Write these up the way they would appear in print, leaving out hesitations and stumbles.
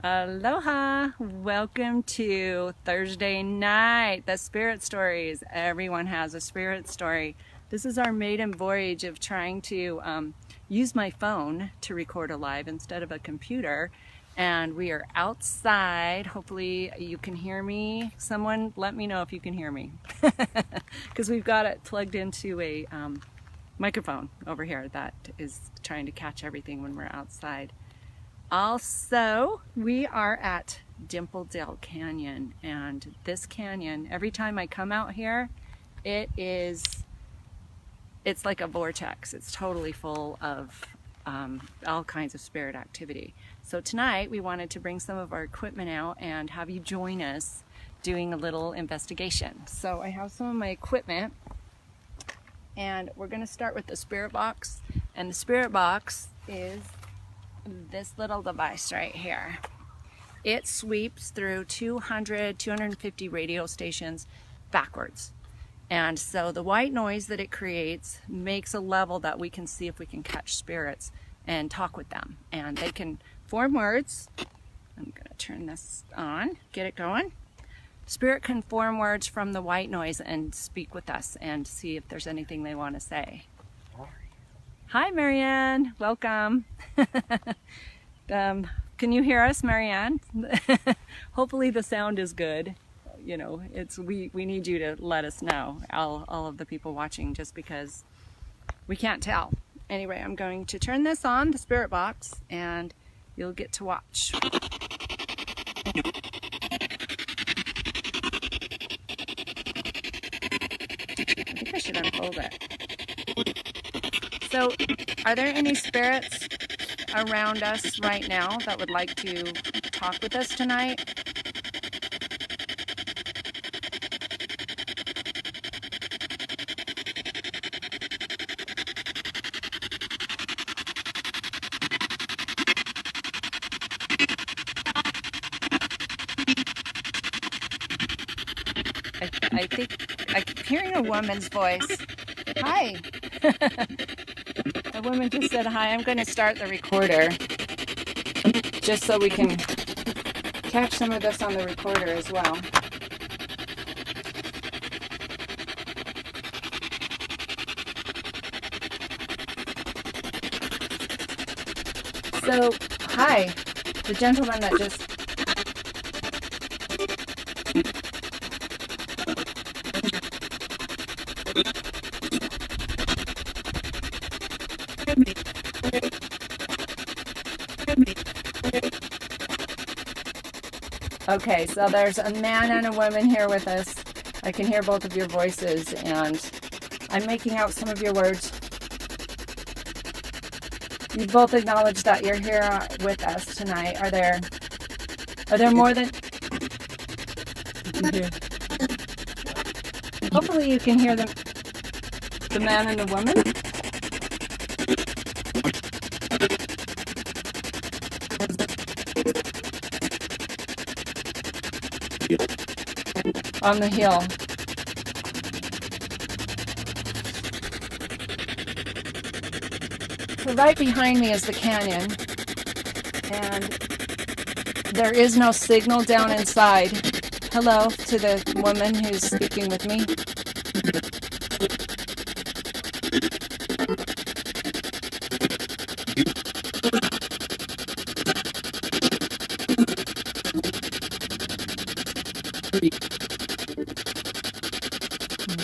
Aloha! Welcome to Thursday night, the spirit stories. Everyone has a spirit story. This is our maiden voyage of trying to use my phone to record a live instead of a computer. And we are outside. Hopefully you can hear me. Someone let me know if you can hear me. Because we've got it plugged into a microphone over here that is trying to catch everything when we're outside. Also, we are at Dimple Dell Canyon, and this canyon, every time I come out here, it's like a vortex. It's totally full of all kinds of spirit activity. So tonight we wanted to bring some of our equipment out and have you join us doing a little investigation. So I have some of my equipment, and we're going to start with the spirit box, and the spirit box is this little device right here. It sweeps through 250 radio stations backwards. And so the white noise that it creates makes a level that we can see if we can catch spirits and talk with them. And they can form words. I'm going to turn this on, get it going. Spirit can form words from the white noise and speak with us and see if there's anything they want to say. Hi, Marianne. Welcome. Can you hear us, Marianne? Hopefully the sound is good. You know, we need you to let us know, all of the people watching, just because we can't tell. Anyway, I'm going to turn this on, the spirit box, and you'll get to watch. I think I should unfold it. So, are there any spirits around us right now that would like to talk with us tonight? I think I keep hearing a woman's voice. Hi. A woman just said hi. I'm going to start the recorder just so we can catch some of this on the recorder as well. So, hi, the gentleman that just... Okay, so there's a man and a woman here with us. I can hear both of your voices, and I'm making out some of your words. You both acknowledge that you're here with us tonight. Are there more than... Hopefully you can hear the man and the woman. On the hill. So right behind me is the canyon, and there is no signal down inside. Hello to the woman who's speaking with me.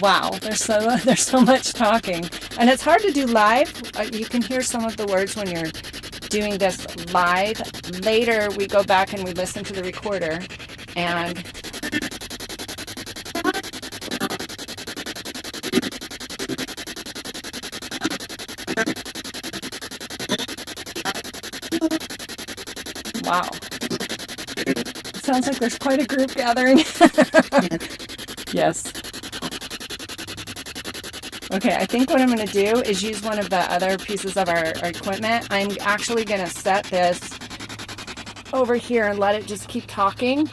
Wow, there's so much talking, and it's hard to do live. You can hear some of the words when you're doing this live. Later, we go back and we listen to the recorder, and wow, sounds like there's quite a group gathering. Yes. Okay, I think what I'm going to do is use one of the other pieces of our equipment. I'm actually going to set this over here and let it just keep talking.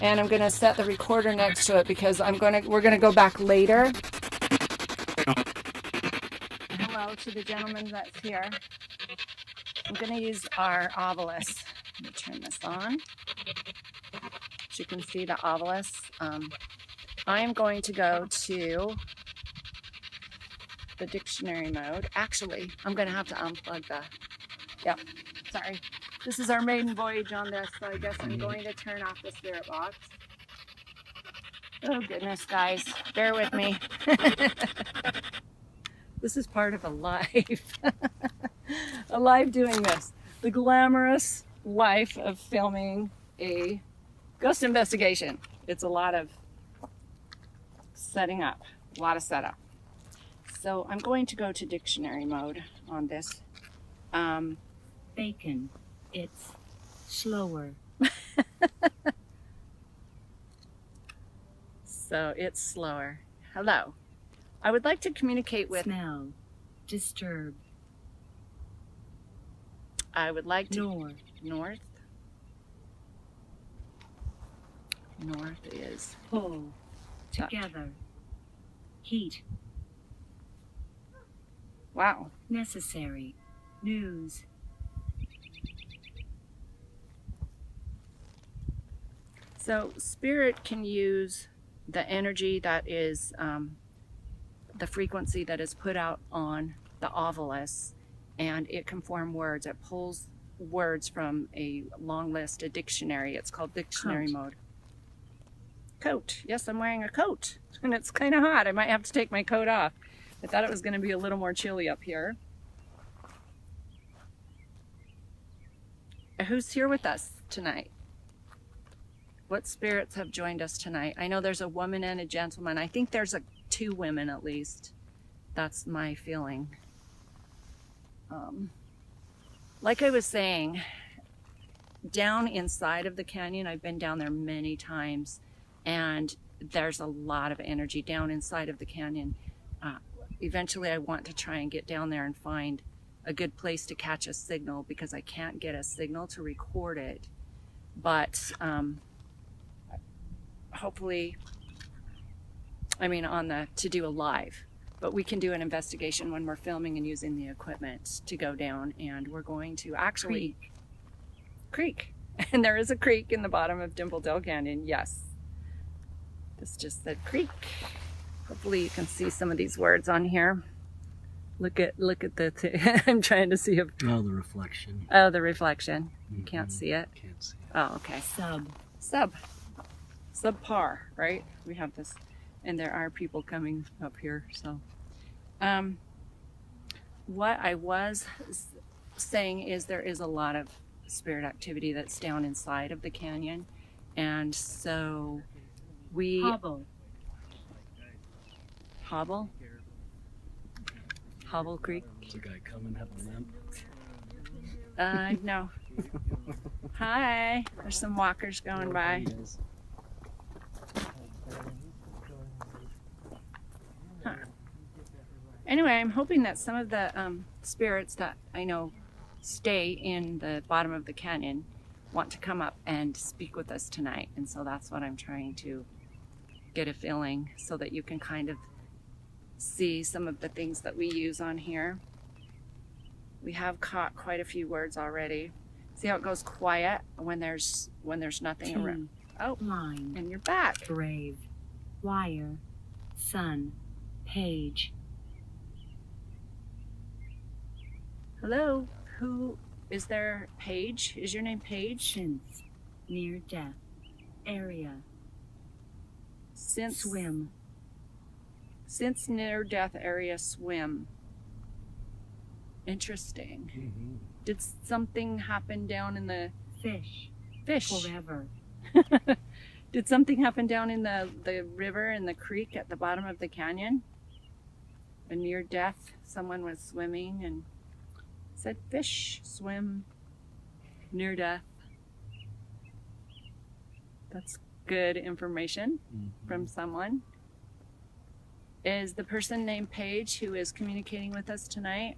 And I'm going to set the recorder next to it because we're going to go back later. Hello to the gentleman that's here. I'm going to use our obelisk. turn this on. As you can see, the obelisk. I am going to go to the dictionary mode. Actually, I'm going to have to unplug the... Yep, sorry. This is our maiden voyage on this, so I guess I'm going to turn off the spirit box. Oh goodness, guys, bear with me. This is part of a life. A life doing this. The glamorous life of filming a ghost investigation. It's a lot of setting up, a lot of setup. So I'm going to go to dictionary mode on this. Bacon. It's slower. So it's slower. Hello. I would like to communicate with... Smell. Disturb. I would like to... North. North? North is... Pull. Together. Heat. Wow. Necessary. News. So spirit can use the energy that is the frequency that is put out on the obelisk, and it can form words. It pulls words from a long list, a dictionary. It's called dictionary mode. Coat. Yes, I'm wearing a coat, and it's kind of hot. I might have to take my coat off. I thought it was going to be a little more chilly up here. Who's here with us tonight? What spirits have joined us tonight? I know there's a woman and a gentleman. I think there's two women at least. That's my feeling. Like I was saying, down inside of the canyon, I've been down there many times, and there's a lot of energy down inside of the canyon. Eventually I want to try and get down there and find a good place to catch a signal, because I can't get a signal to record it. But hopefully, I mean to do a live, but we can do an investigation when we're filming and using the equipment to go down, and we're going to actually... Creek. And there is a creek in the bottom of Dimple Dell Canyon, yes. This just said creek. Hopefully you can see some of these words on here. Look at the I'm trying to see if... Oh, the reflection. Oh, the reflection. You can't see it? Can't see it. Oh, okay. Subpar, right? We have this, and there are people coming up here, so. What I was saying is there is a lot of spirit activity that's down inside of the canyon, and so we... Hobble? Hobble Creek? There's a guy coming up the limp. No. Hi. There's some walkers going by. Huh. Anyway, I'm hoping that some of the spirits that I know stay in the bottom of the canyon want to come up and speak with us tonight. And so that's what I'm trying to get a feeling, so that you can kind of see some of the things that we use on here. We have caught quite a few words already. See how it goes quiet when there's nothing around. Oh, Line. and you're back. Brave. Wire. Sun. Page. Hello. Who is there? Paige? Is your name Paige? Since. Near death. Area. Since Swim. Since near death area, swim. Interesting. Mm-hmm. Did something happen down in the Fish. fish? Forever. Did something happen down in the river and the creek at the bottom of the canyon? A near death, someone was swimming and said fish, swim, near death. That's good information from someone. Is the person named Paige who is communicating with us tonight?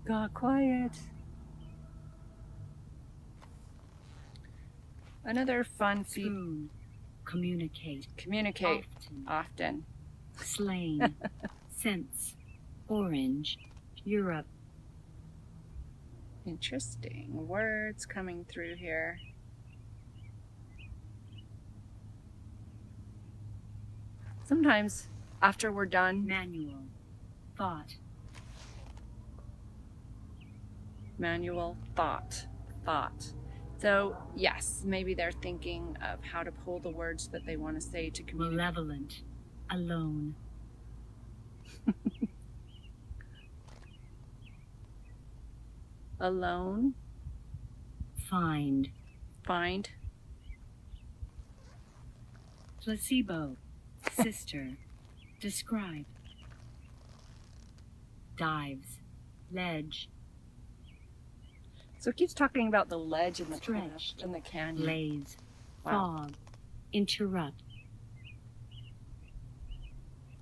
Got quiet. Another fun feat. Spoon. Communicate. Communicate Often. often. Slain. Sense. Orange. Europe. Interesting words coming through here. Sometimes after we're done, Manual. Thought. manual thought. So yes, maybe they're thinking of how to pull the words that they want to say to communicate. Malevolent. Alone. Alone, Find. find, Placebo. Sister. Describe. Dives. Ledge. so it keeps talking about the ledge and the Stretch. and the canyon. Blaze. Wow. Fog. Interrupt.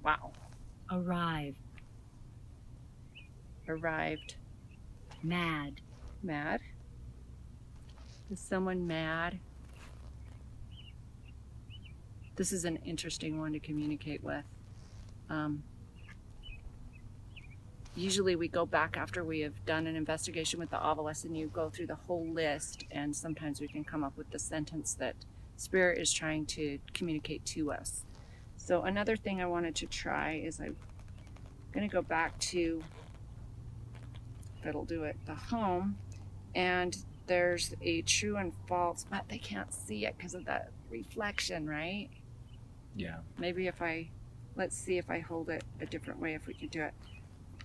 Wow. Arrive. Arrived. Mad. Mad. Is someone mad? This is an interesting one to communicate with. Usually we go back after we have done an investigation with the obelisk and you go through the whole list, and sometimes we can come up with the sentence that Spirit is trying to communicate to us. So another thing I wanted to try is I'm going to go back to, that'll do it, the home, and there's a true and false, but they can't see it because of that reflection, right? Yeah. Maybe if let's see if I hold it a different way, if we can do it.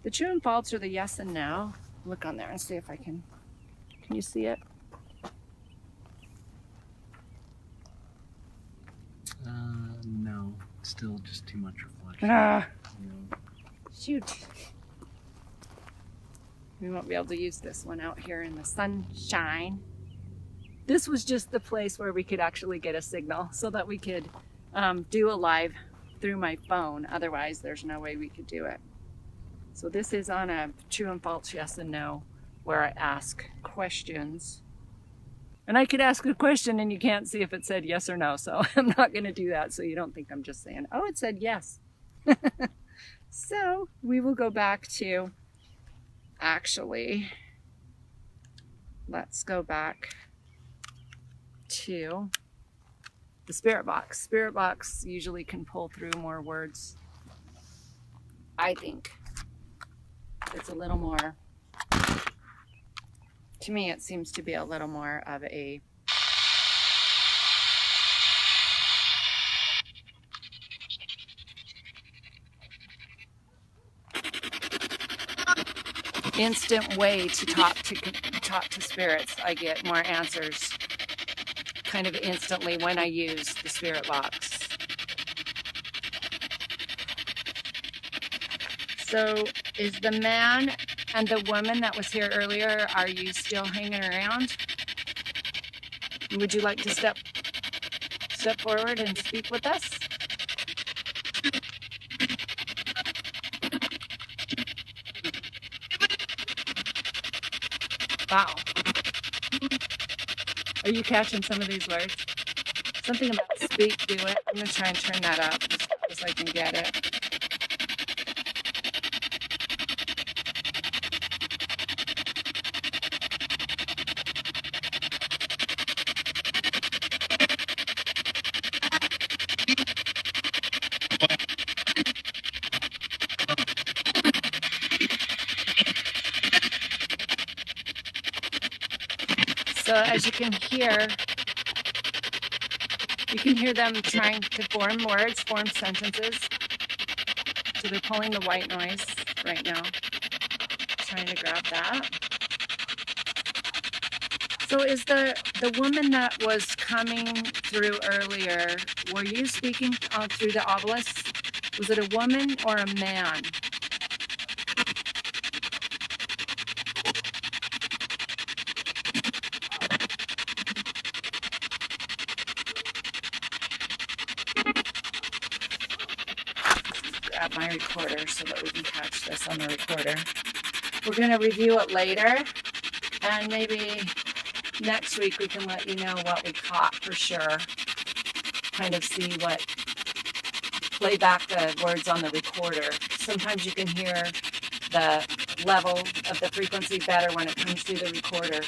The true and false are the yes and no. Look on there and see if I can you see it? No. Still just too much reflection. Ah, Yeah. shoot. We won't be able to use this one out here in the sunshine. This was just the place where we could actually get a signal so that we could do a live through my phone. Otherwise, there's no way we could do it. So this is on a true and false, yes and no, where I ask questions. And I could ask a question and you can't see if it said yes or no. So I'm not going to do that so you don't think I'm just saying, oh, it said yes. So we will go back to, actually, let's go back to the spirit box. Spirit box usually can pull through more words. I think it's a little more, to me it seems to be a little more of a instant way to talk to spirits. I get more answers kind of instantly when I use the spirit box. So is the man and the woman that was here earlier, are you still hanging around? Would you like to step forward and speak with us? Wow. Are you catching some of these words? Something about speak, do it. I'm going to try and turn that up just so I can get it. So as you can hear them trying to form words, form sentences. So they're pulling the white noise right now, trying to grab that. So is the woman that was coming through earlier, were you speaking through the obelisk? Was it a woman or a man? Grab my recorder so that we can catch this on the recorder. We're going to review it later, and maybe next week we can let you know what we caught for sure. kind of see what, play back the words on the recorder. Sometimes you can hear the level of the frequency better when it comes through the recorder.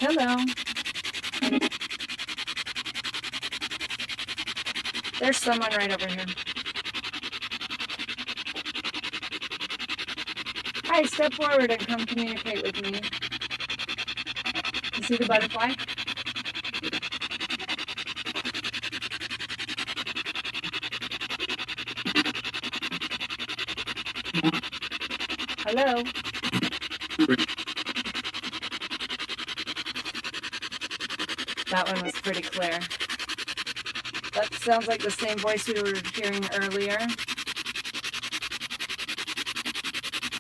Hello. There's someone right over here. Hi, step forward and come communicate with me. You see the butterfly? Hello? That one was pretty clear. That sounds like the same voice we were hearing earlier.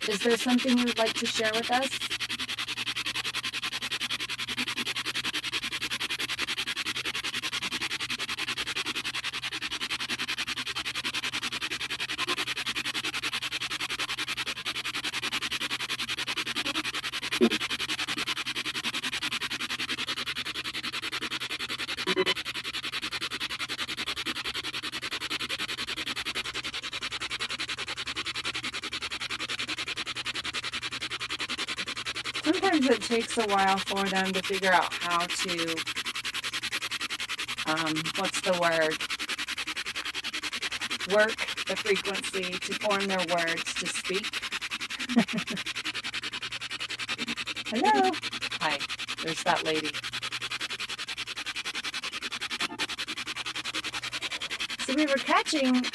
Is there something you would like to share with us? Sometimes it takes a while for them to figure out how to, what's the word? Work the frequency to form their words to speak. Hello. Hi, there's that lady. So we were catching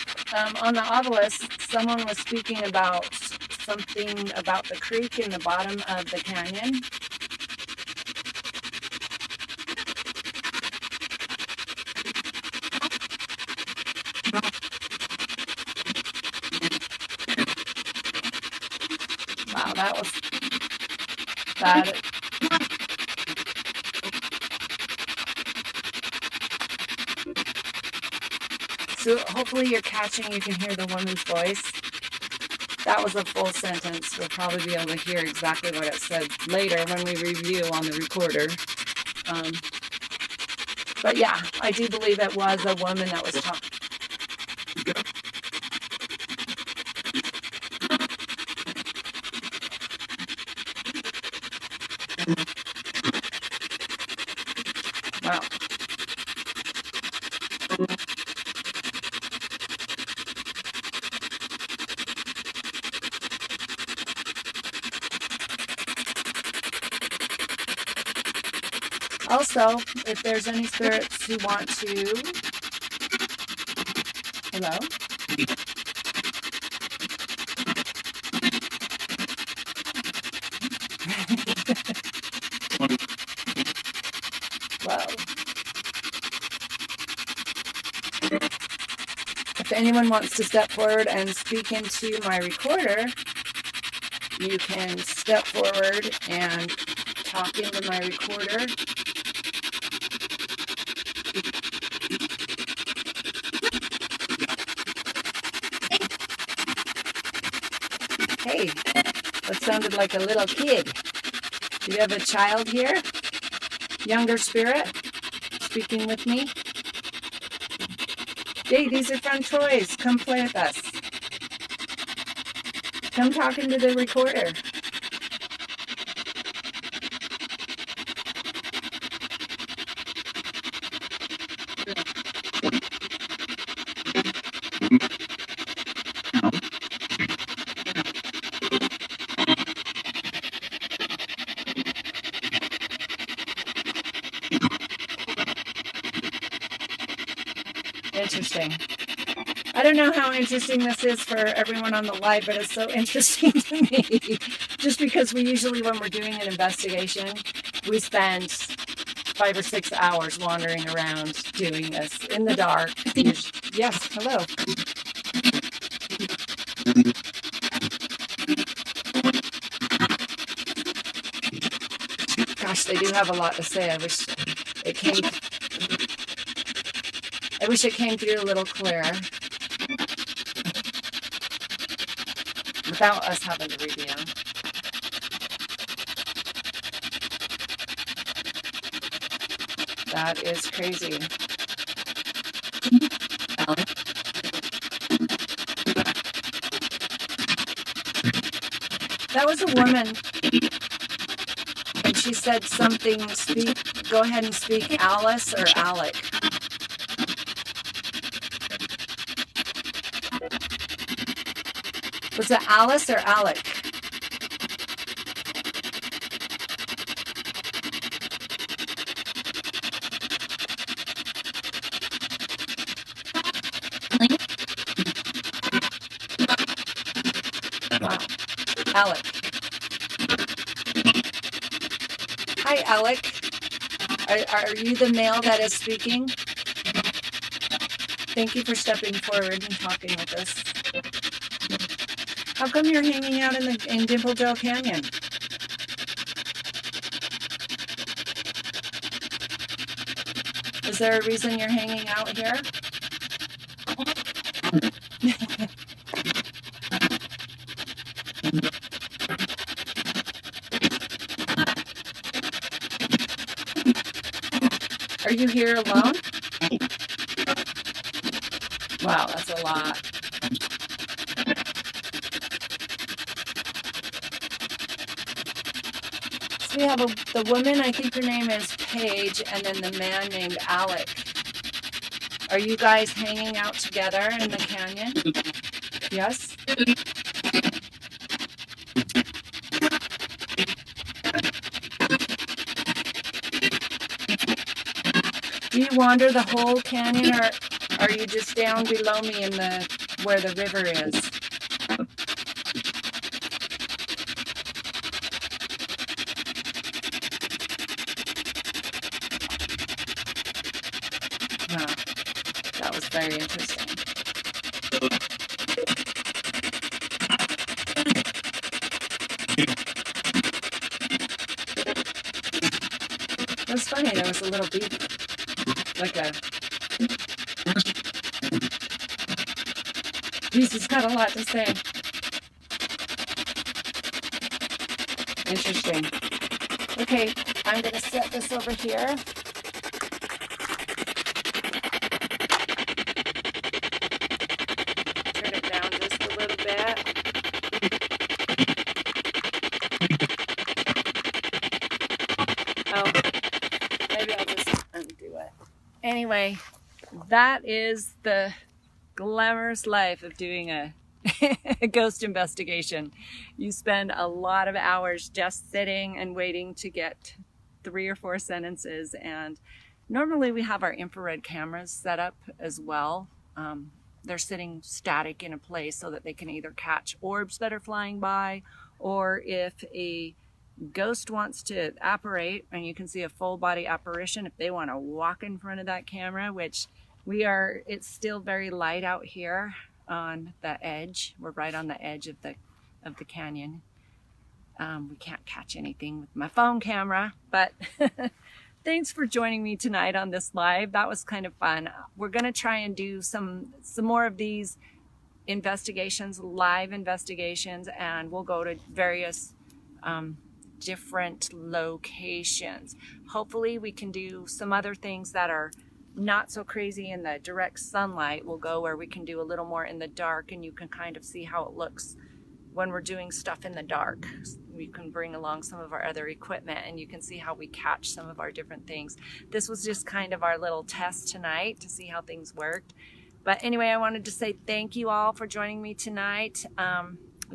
on the obelisk, someone was speaking about something about the creek in the bottom of the canyon. Wow, that was that. So hopefully you're catching, you can hear the woman's voice. That was a full sentence. We'll probably be able to hear exactly what it said later when we review on the recorder. But yeah, I do believe it was a woman that was talking. Wow. Also, if there's any spirits who want to, hello? Whoa. If anyone wants to step forward and speak into my recorder, you can step forward and talk into my recorder. Hey, that sounded like a little kid. Do you have a child here? Younger spirit speaking with me? Hey, these are fun toys. Come play with us. Come talk into the recorder. Interesting. I don't know how interesting this is for everyone on the live, but it's so interesting to me. Just because we usually, when we're doing an investigation, we spend 5 or 6 hours wandering around doing this in the dark. Yes, hello. Gosh, they do have a lot to say. I wish it came through a little clearer without us having to review. That is crazy. That was a woman, and she said something, go ahead and speak Alice or Alec. Was it Alice or Alec? Wow. Alec. Hi, Alec. Are you the male that is speaking? Thank you for stepping forward and talking with us. How come you're hanging out in Dimple Dell Canyon? Is there a reason you're hanging out here? Are you here alone? Wow, that's a lot. So we have the woman, I think her name is Paige, and then the man named Alec. Are you guys hanging out together in the canyon? Yes? Do you wander the whole canyon, or are you just down below me in where the river is? Wow, that was very interesting. It was funny, there was a little beep. Like Jesus got a lot to say. Interesting. Okay, I'm going to set this over here. Turn it down just a little bit. Oh, maybe I'll just undo it. Anyway, that is the glamorous life of doing a ghost investigation. You spend a lot of hours just sitting and waiting to get 3 or 4 sentences, and normally we have our infrared cameras set up as well. They're sitting static in a place so that they can either catch orbs that are flying by, or if a ghost wants to apparate, and you can see a full body apparition, if they want to walk in front of that camera, which it's still very light out here on the edge. We're right on the edge of the canyon. We can't catch anything with my phone camera, but thanks for joining me tonight on this live. That was kind of fun. We're going to try and do some more of these investigations, live investigations, and we'll go to various different locations. Hopefully we can do some other things that are not so crazy in the direct sunlight. We'll go where we can do a little more in the dark, and you can kind of see how it looks when we're doing stuff in the dark. We can bring along some of our other equipment, and you can see how we catch some of our different things. This was just kind of our little test tonight to see how things worked. But anyway, I wanted to say thank you all for joining me tonight.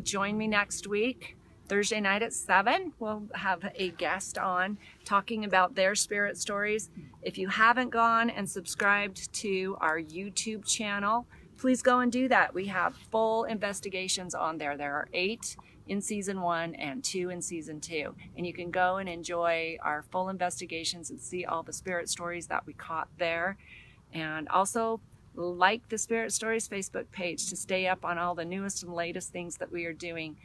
Join me next week. Thursday night at 7, we'll have a guest on talking about their spirit stories. If you haven't gone and subscribed to our YouTube channel, please go and do that. We have full investigations on there. There are 8 in season 1 and 2 in season 2. And you can go and enjoy our full investigations and see all the spirit stories that we caught there. And also like the Spirit Stories Facebook page to stay up on all the newest and latest things that we are doing